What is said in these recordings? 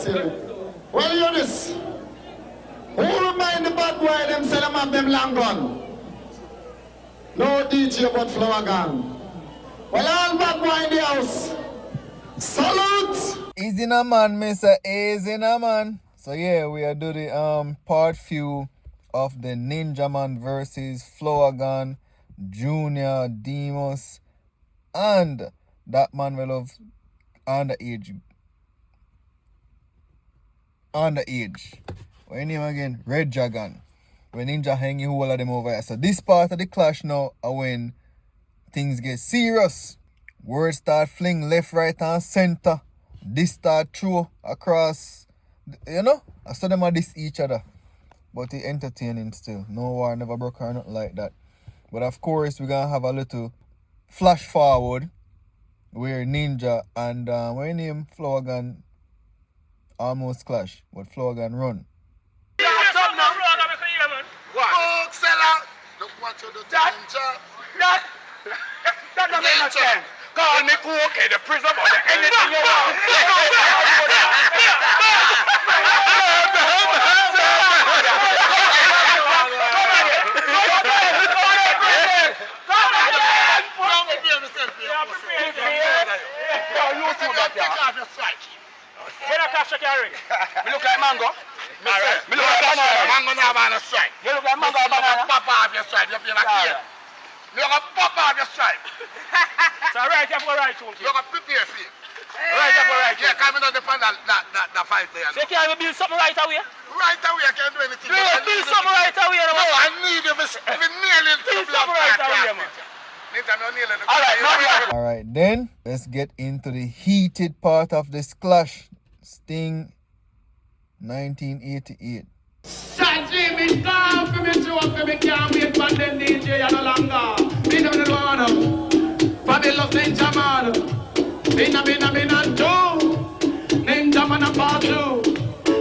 say it. Well, hear this. Who remind the bad boy them say them have them long gun? No DJ but flower gun. Well, all bad boy in the house. Salute! Easy na man, Mr. Easy na man. So yeah, we are doing the part few of the Ninja Man versus Flower Gun, Junior, Demos, and that man we love underage. What name again? Red Dragon. When Ninja hanging all of them over here. So this part of the clash now are when things get serious. Words start fling left, right, and center. This start throw across, you know? I saw them at this each other. But it entertaining still. No war never broke or nothing like that. But of course, we're going to have a little flash forward where Ninja and, what your name? Flower Gun almost clash. But Flower Gun run. What? Sell out. Look what you do to Ninja. That don't make no sense. Call me cook, the prison, or anything you want. Me look like mango. Me look like banana. Mango now on a strike. You look like mango or banana. Pop off your strike. You feel like here. You're going to pop off your strike. So right here for right chunky. You're going to prepare for it. Right here for right chunky. Yeah, coming on the pan that fight there. So you can't build something right away? Right away, I can't do anything. You build something right away? No, I need you to nail it to the blood. Alright, then let's get into the heated part of this clash. Sting 1988. Shaji, me come for me joke, for me can't wait for them DJ no longer. Me no want for me love Ninja Man. Me no do. Ninja Man a part two.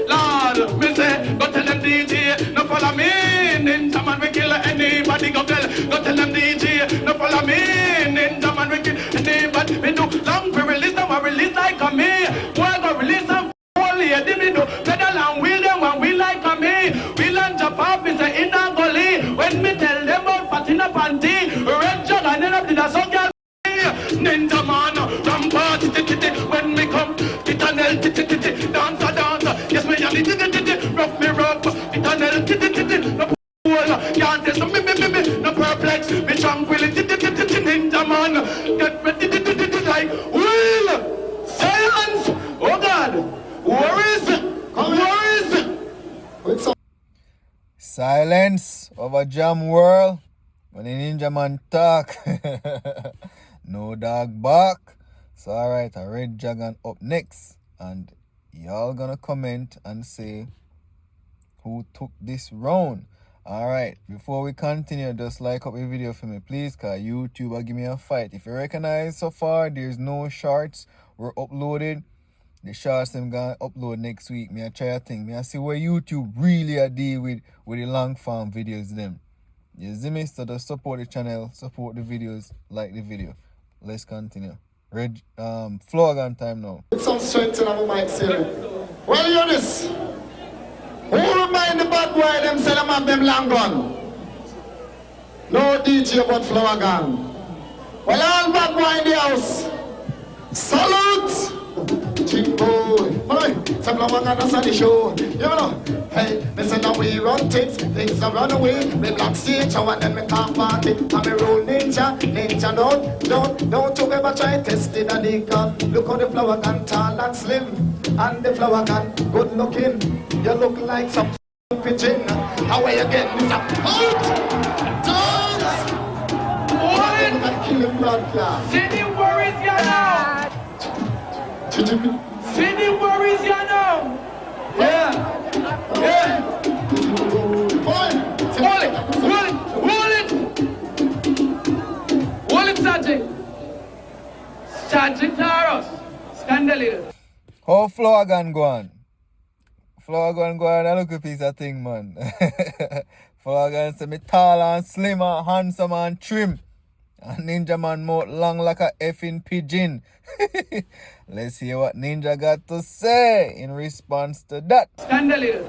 Lord, me say, go tell them DJ, no follow me. Ninja Man we kill anybody. Go tell them DJ, no follow me. Ninja Man we kill anybody. Me do long for release, now I release like a me. Why go release them? Lady, me do pedal and wheel them when we like a me. We land jump up is a in a gully. When me tell them about patina panty, red jug and then up to the sun girl. Ninja Man, from party, when me come, Titanel, dance, yes me and it, rough me rough, Titanel, no pool, can't test me, no perplex, me tranquility, Ninja Man, get ready, like, will, silence, oh God. Silence over Jam World when the Ninja Man talk. No dog bark. So alright, a Red Dragon up next. And y'all gonna comment and say who took this round. Alright, before we continue, just like up the video for me, please, cause YouTube will give me a fight. If you recognize so far, there's no shorts were uploaded. The shorts them gonna upload next week. Me I try a thing. Me I see where YouTube really a deal with the long form videos them. You see me? So just support the channel, support the videos, like the video. Let's continue. Red Flower Gun time now. Put some strength in our mic here. Well, hear this. Who remind the bad boy them say them have them long gun? No DJ but Flower Gun. Well, all bad boy in the house. Salute! Boy, some Flower Gun that's on the show. You know, hey, me say now we run things are run away. Me black stage show and then me can't party. And me roll ninja, don't you ever try testing a gun. Look how the Flower Gun tall and slim, and the Flower Gun good looking. You look like some pigeon. How are you getting this up? Dance! What? I'm killing blood class. City worries you now. City worries you now. Yeah. Hold it, Sergeant. Sergeant Taros. Stand a little. How Flower Gun go on? Flower Gun go on, I look a piece of thing, man. Flower Gun say me tall and slim and handsome and trim. And Ninja Man mouth long like a effing pigeon. Let's hear what Ninja got to say in response to that. Scandalous.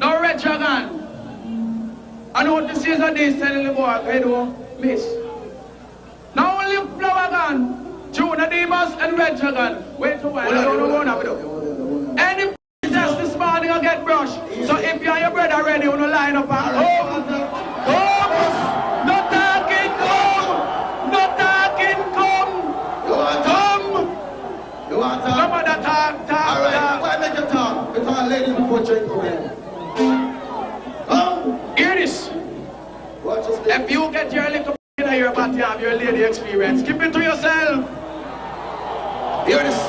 No red dragon. I know what this is a day telling the boy, I do miss. Now only flower gun, Juna Demas and Red Dragon. Wait a while, I don't know what I'm. Any test this morning will get brushed. So if you and your brother ready, you want to line up and come. Come! No talking, come! No talking, come! You want to talk? Come on, talk. Alright, why make you talk? Because ladies before drink come in. Hear this. Watch us. If you get your little in your body, have your lady experience, keep it to yourself. Hear this.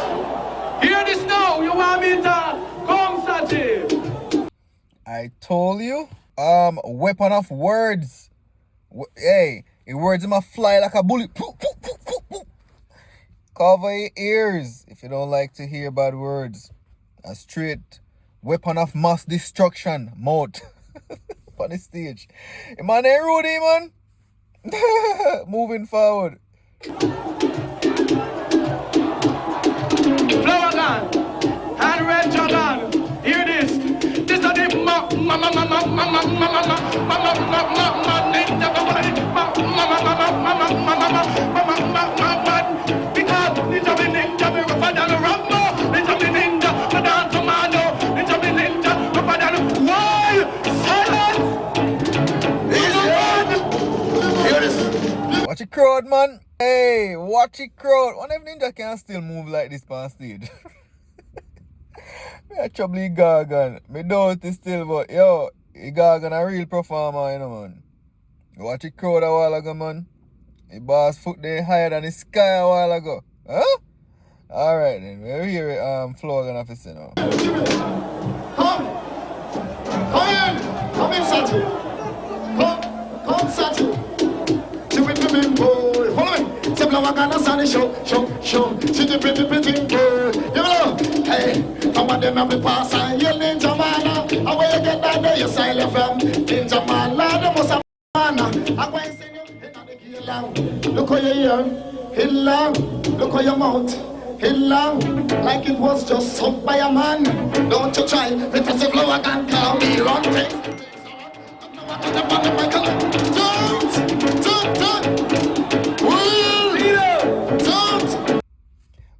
Hear this now. You want me to come, Sachi? I told you. Weapon of words. Hey, your words might fly like a bullet. Cover your ears if you don't like to hear bad words. A straight weapon of mass destruction. Mouth. On the stage. Man, ain't Rudy, man. Moving forward. Flower gun and red dragon. Hear this. This is the because ninja be ninja be rougher than a Rambo. Ninja be ninja, but down tomato. Ninja be ninja, rougher than why? Silence. Hear this. Watch it crowd, man. Hey, watch it crowd. One of Ninja can still move like this on stage. Me a trouble Gargan. Me doubt it still, but yo, Gargan a real performer, you know, man. Watch it crowd a while ago, man. The boss foot there higher than the sky a while ago. Huh? Alright then, we'll hear it, Flow gonna have to say now. Come in, Sachi. Come, Sachi. She with me, boy. Follow me. Say, blow a gun, sunny show. She the pretty boy. You know, hey, some of them have the pass and you ninja man. And when you get down there, you silent from ninja man. Lord, you must have man. I'm going to sing you. Look how you hear, hit long. Look how your mouth, hit long. Like it was just sucked by a man. Don't you try, because if blow a gun, call me run things.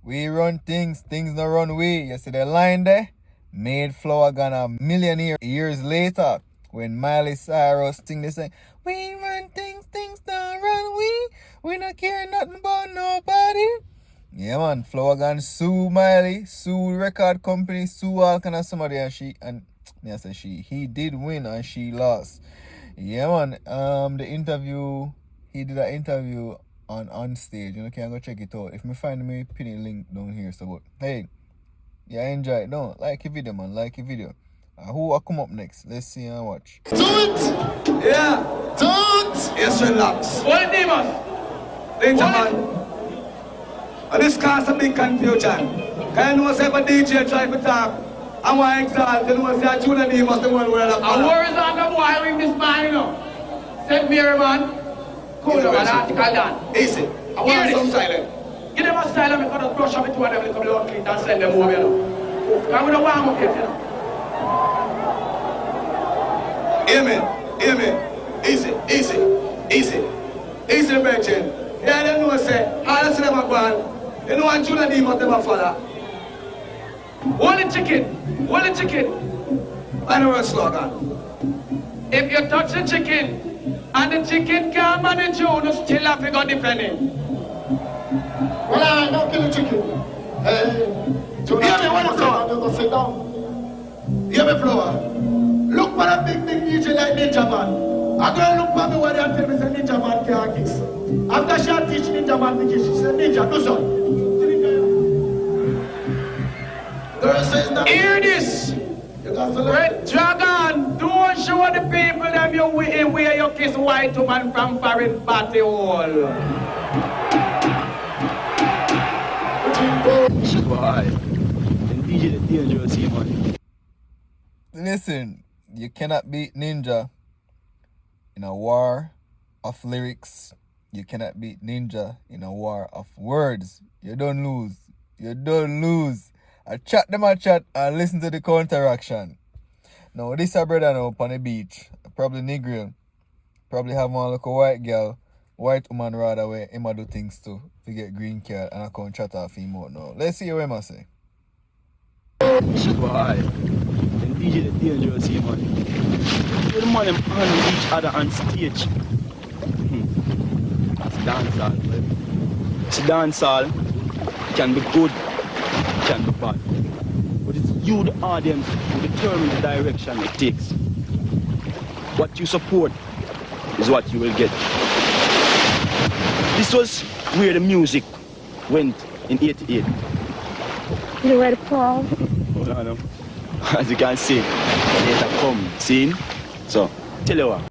We run things don't run we. You see the line there? Made Flower Gun a millionaire years later. When Miley Cyrus sing this thing, we run things don't run we. We not care nothing about nobody. Yeah man, Flower Gun sue Miley, sue record company, sue all kind of somebody, and he did win and she lost. Yeah man, he did an interview on stage. You can go check it out. If me find me pin a link down here. So but hey, yeah, enjoy it. Don't like a video, man. Like a video. Who will come up next? Let's see and watch. Do it! Yeah. Do it! Yes, relax. What demon? Danger man. And this cause a big confusion. Can you know say if a DJ try to talk? I want to exalt, you know say a Junior Demas the one where the words on the boy with this man, you know. Said Mary man. Cool down an article done. Easy. I want some silent. Give them a silent because the brush up between them and come down clean and send them over, you know. Because we don't warm up yet, you know. Amen. Easy, Virgin. Yeah, they know say, all the them are gone. You know what Junior Demas never follow. Only chicken. I know a slogan. If you touch the chicken, and the chicken can't manage you, you still have to go defend it. Well, I don't kill the chicken. Hey, hear me, what you sit down. Hear me, Flower. Look for a big DJ like Ninja Man. I'm going to look for me where they tell me say Ninja Man can't kiss. After she teach Ninja Man to kiss, she said, Ninja, do so. Girl says nothing. Hear this. Red Dragon, don't show the people them you where you kiss white woman from foreign party hall. Listen, you cannot beat Ninja in a war of lyrics. You cannot beat Ninja in a war of words. You don't lose. You don't lose. I chat them a chat and listen to the counteraction. Now this a brother now up on the beach. Probably Negro. Probably have one look a white girl. White woman rather where Emma do things too. To get green card and I can't chat off him out now. Let's see what Emma say. Boy, them DJ the dangerous here, man. The man them handle each other on stage. It's dancehall, man. It's dancehall. It can be good, it can be bad. But it's you, the audience, who determine the direction it takes. What you support is what you will get. This was where the music went in 88. You ready, Paul? Hold on now. As you can see, later come, see? So, tell you what.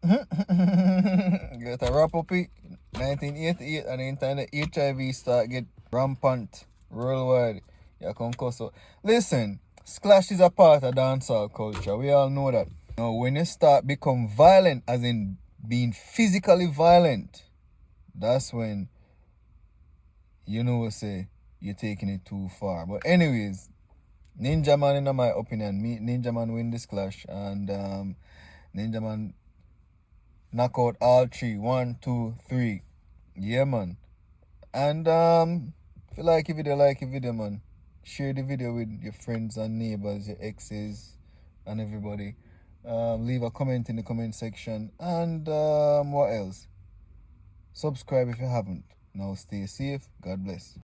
Get a wrap up it. 1988 and in time the HIV start get rampant worldwide. You come cuss out. Listen, Sklash is a part of dancehall culture. We all know that. Now when you start become violent, as in being physically violent, that's when you know say you're taking it too far. But anyways, Ninja Man, in my opinion, Ninja Man win this clash, and Ninja Man knock out all three. 1, 2, 3. Yeah, man. And if you like the video, man, share the video with your friends and neighbors, your exes, and everybody. Leave a comment in the comment section, and what else? Subscribe if you haven't. Now stay safe. God bless.